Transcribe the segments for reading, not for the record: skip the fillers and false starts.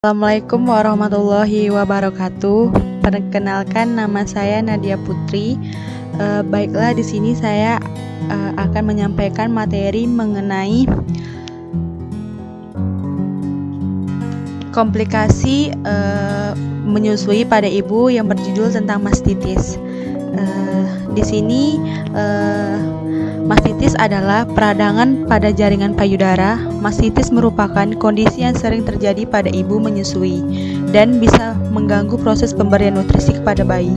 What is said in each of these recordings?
Assalamualaikum warahmatullahi wabarakatuh. Perkenalkan, nama saya Nadia Putri. Baiklah, di sini saya akan menyampaikan materi mengenai komplikasi menyusui pada ibu yang berjudul tentang mastitis. Di sini mastitis adalah peradangan pada jaringan payudara. Mastitis merupakan kondisi yang sering terjadi pada ibu menyusui dan bisa mengganggu proses pemberian nutrisi kepada bayi.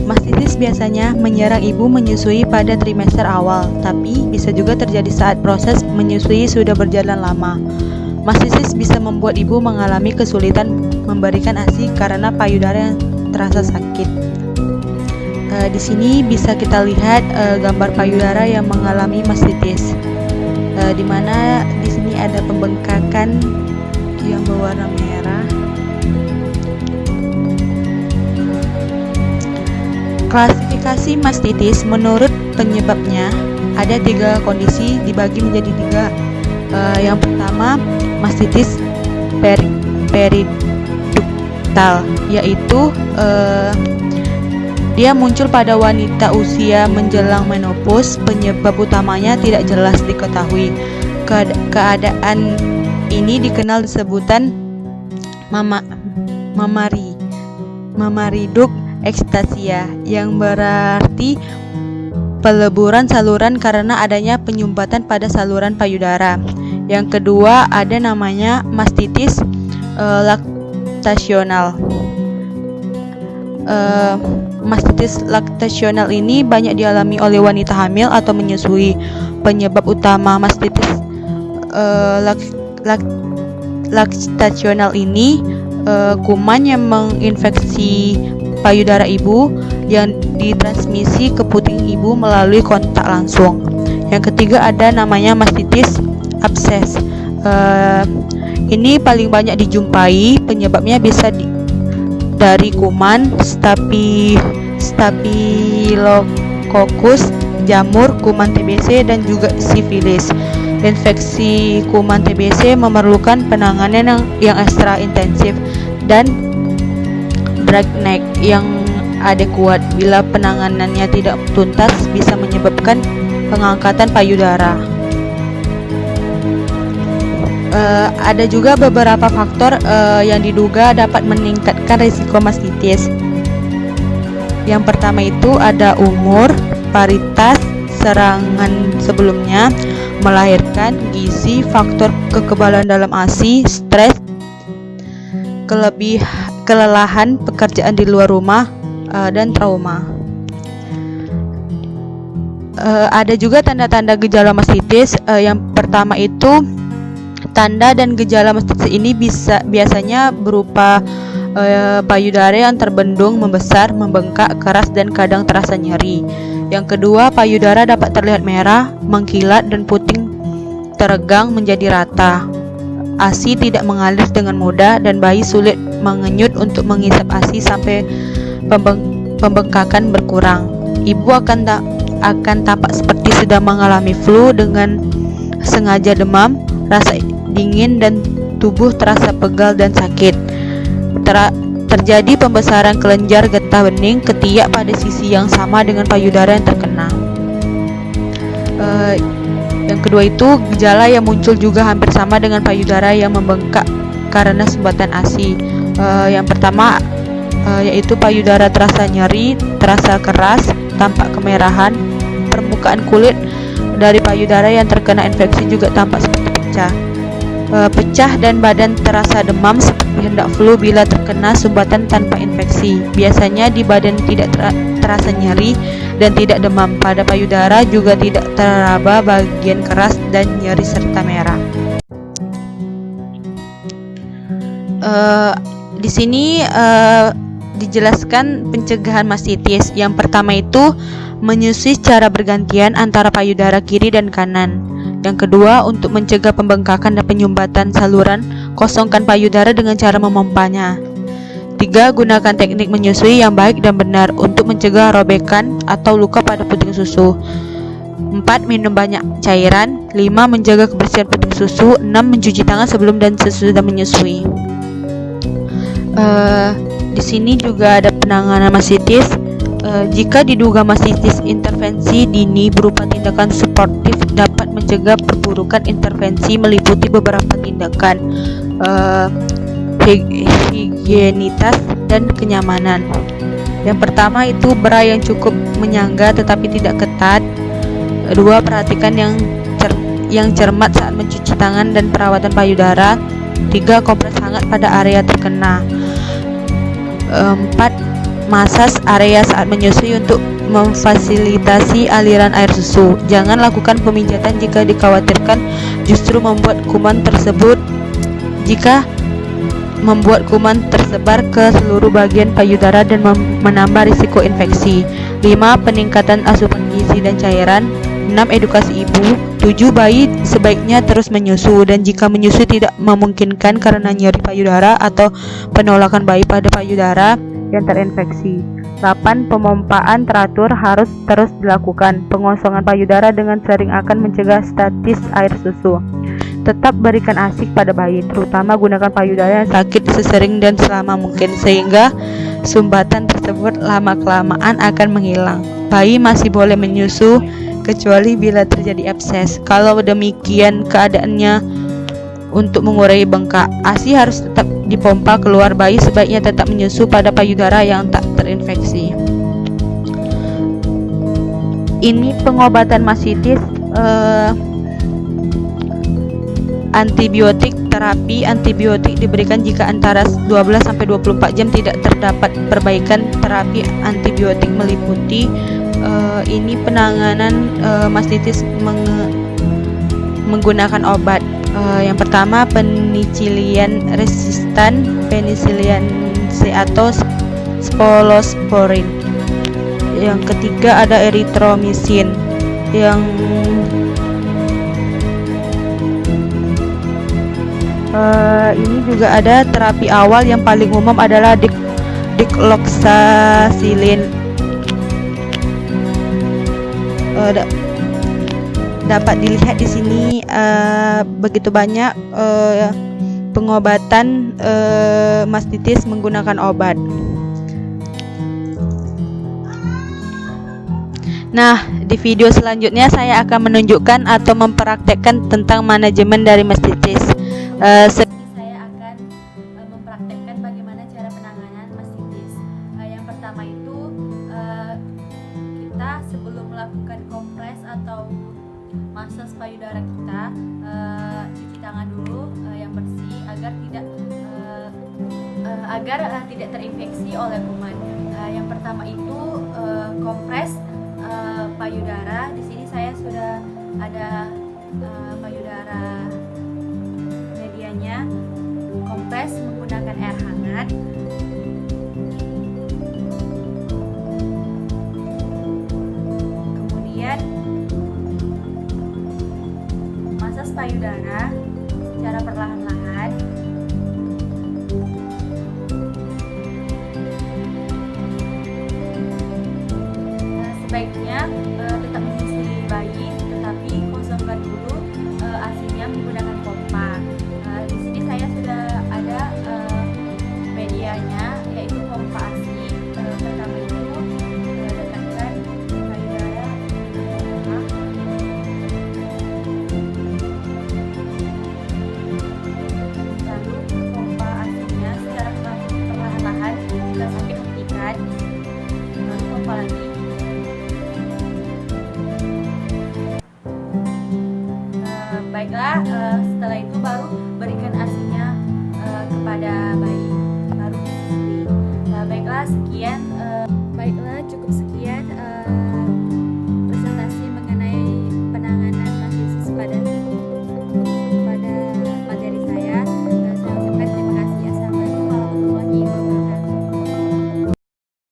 Mastitis biasanya menyerang ibu menyusui pada trimester awal, tapi bisa juga terjadi saat proses menyusui sudah berjalan lama. Mastitis bisa membuat ibu mengalami kesulitan memberikan ASI karena payudara yang terasa sakit. Di sini bisa kita lihat gambar payudara yang mengalami mastitis, di mana di sini ada pembengkakan yang berwarna merah. Klasifikasi mastitis menurut penyebabnya ada 3 kondisi, dibagi menjadi 3. Yang pertama, mastitis periduktal, yaitu dia muncul pada wanita usia menjelang menopause. Penyebab utamanya tidak jelas diketahui. Keadaan ini dikenal sebutan mamariduk ekstasia, yang berarti peleburan saluran karena adanya penyumbatan pada saluran payudara. Yang kedua, ada namanya mastitis laktasional. Mastitis laktasional ini banyak dialami oleh wanita hamil atau menyusui. Penyebab utama mastitis laktasional ini kuman yang menginfeksi payudara ibu yang ditransmisi ke puting ibu melalui kontak langsung. Yang ketiga, ada namanya mastitis abses. Ini paling banyak dijumpai. Penyebabnya bisa dari kuman, Staphylococcus, jamur, kuman TBC, dan juga sifilis. Infeksi kuman TBC memerlukan penanganan yang ekstra intensif dan drag neck yang adekuat. Bila penanganannya tidak tuntas, bisa menyebabkan pengangkatan payudara. Ada juga beberapa faktor yang diduga dapat meningkatkan risiko mastitis. Yang pertama itu ada umur, paritas, serangan sebelumnya, melahirkan, gizi, faktor kekebalan dalam ASI, stres, kelelahan pekerjaan di luar rumah, dan trauma. Ada juga tanda-tanda gejala mastitis. Yang pertama itu, tanda dan gejala mastitis ini biasanya berupa payudara yang terbendung, membesar, membengkak, keras, dan kadang terasa nyeri. Yang kedua, payudara dapat terlihat merah, mengkilat, dan puting teregang menjadi rata. ASI tidak mengalir dengan mudah dan bayi sulit mengenyut untuk mengisap ASI sampai pembengkakan berkurang. Ibu akan tampak seperti sedang mengalami flu dengan sengaja demam, rasa dingin, dan tubuh terasa pegal dan sakit. Terjadi pembesaran kelenjar getah bening ketiak pada sisi yang sama dengan payudara yang terkena. Yang kedua itu, gejala yang muncul juga hampir sama dengan payudara yang membengkak karena sumbatan ASI. Yang pertama yaitu payudara terasa nyeri, terasa keras, tampak kemerahan. Permukaan kulit dari payudara yang terkena infeksi juga tampak seperti pecah dan badan terasa demam seperti hendak flu bila terkena sumbatan tanpa infeksi. Biasanya di badan tidak terasa nyeri dan tidak demam. Pada payudara juga tidak teraba bagian keras dan nyeri serta merah. Di sini dijelaskan pencegahan mastitis. Yang pertama itu menyusui secara bergantian antara payudara kiri dan kanan. Yang kedua, untuk mencegah pembengkakan dan penyumbatan saluran, kosongkan payudara dengan cara memompanya. 3. Gunakan teknik menyusui yang baik dan benar untuk mencegah robekan atau luka pada puting susu. 4. Minum banyak cairan. 5. Menjaga kebersihan puting susu. 6. Mencuci tangan sebelum dan sesudah menyusui. Di sini juga ada penanganan mastitis. Jika diduga mastitis, intervensi dini berupa tindakan suportif dapat mencegah perburukan. Intervensi meliputi beberapa tindakan, higienitas dan kenyamanan. Yang pertama itu bra yang cukup menyangga tetapi tidak ketat. 2. Perhatikan yang cermat saat mencuci tangan dan perawatan payudara. 3. Kompres hangat pada area terkena. 4. Masas area saat menyusui untuk memfasilitasi aliran air susu. Jangan lakukan pemijatan jika dikhawatirkan justru membuat kuman tersebut tersebar ke seluruh bagian payudara dan menambah risiko infeksi. 5. Peningkatan asupan gizi dan cairan. 6. Edukasi ibu. 7. Bayi sebaiknya terus menyusu dan jika menyusui tidak memungkinkan karena nyeri payudara atau penolakan bayi pada payudara yang terinfeksi. 8. Pemompaan teratur harus terus dilakukan. Pengosongan payudara dengan sering akan mencegah stasis air susu. Tetap berikan ASI pada bayi, terutama gunakan payudara yang sakit sesering dan selama mungkin sehingga sumbatan tersebut lama-kelamaan akan menghilang. Bayi masih boleh menyusu kecuali bila terjadi abses. Kalau demikian keadaannya untuk mengurangi bengkak, ASI harus tetap dipompa keluar. Bayi sebaiknya tetap menyusu pada payudara yang tak terinfeksi. Ini pengobatan mastitis. Antibiotik. Terapi antibiotik diberikan jika antara 12-24 jam tidak terdapat perbaikan. Terapi antibiotik meliputi ini penanganan mastitis menggunakan obat. Yang pertama penicillian resistan, penicillian C atau spolosporin. Yang ketiga ada erythromycin. Ini juga ada terapi awal yang paling umum adalah dikloxacillin. Dapat dilihat di sini begitu banyak pengobatan mastitis menggunakan obat. Nah, di video selanjutnya saya akan menunjukkan atau mempraktekkan tentang manajemen dari mastitis. Saya akan mempraktekkan bagaimana cara penanganan mastitis. Yang pertama itu kita sebelum melakukan kompres atau masas payudara kita cuci tangan dulu yang bersih agar tidak terinfeksi oleh kuman. Yang pertama itu kompres payudara. Di sini saya sudah ada payudara medianya. Kompres menggunakan air hangat. Kemudian masas payudara secara perlahan-lahan. Sebaiknya tetap menyusui bayi, tetapi kosongkan dulu ASI-nya menggunakan pompa. Di sini saya sudah ada medianya, yaitu pompa ASI. Pertama itu dekatkan payudara dengan lalu pompa ASI-nya secara perlahan-lahan jika sakit hentikan, lalu pompa lagi. Baiklah,